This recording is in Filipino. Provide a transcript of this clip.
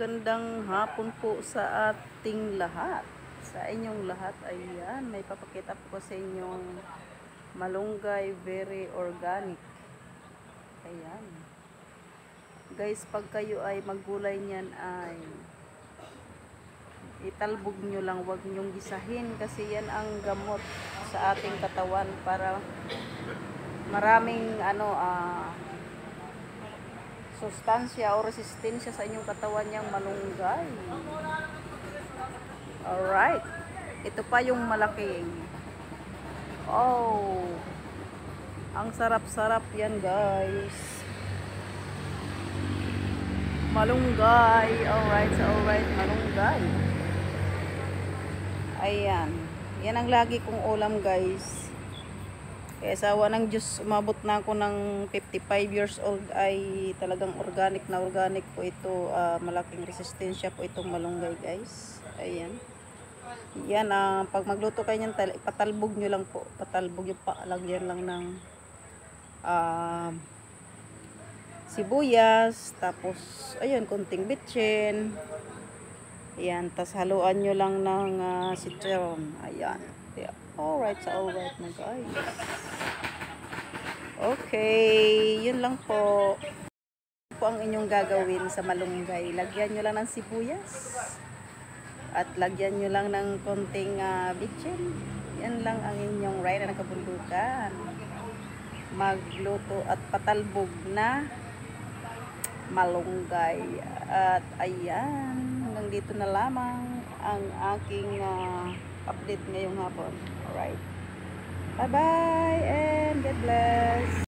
magandang hapon po sa ating lahat. Sa inyong lahat, ayan, may papakita po sa inyong malunggay, very organic. Ayan. Guys, pag kayo ay maggulay niyan ay italbog nyo lang, wag nyong gisahin kasi yan ang gamot sa ating katawan para maraming sustansya o resistensya sa inyong katawan niyang malunggay. Alright. Ito pa yung malaking. Oh. Ang sarap-sarap yan, guys. Malunggay. Alright, malunggay. Ayan. Yan ang lagi kong ulam, guys. Kaya sa awa ng Diyos, umabot na ako ng 55 years old ay talagang organic na organic po ito. Malaking resistensya po itong malunggay, guys. Ayan. Yan, pag magluto kayo niyan, patalbog nyo lang po. Patalbog yung lagyan lang ng sibuyas. Tapos, ayun, kunting bitchin. Ayan, tas haluan nyo lang ng citron. Ayan. Alright, mga guys. Okay, yun lang po. Po ang inyong gagawin sa malunggay. Lagyan nyo lang ng sibuyas. At lagyan nyo lang ng konting bitchin. Yan lang ang inyong ride na kabundukan. Magluto at patalbog na malunggay. At ayan, hanggang dito na lamang ang aking update ngayong hapon. Alright. Bye-bye and God bless.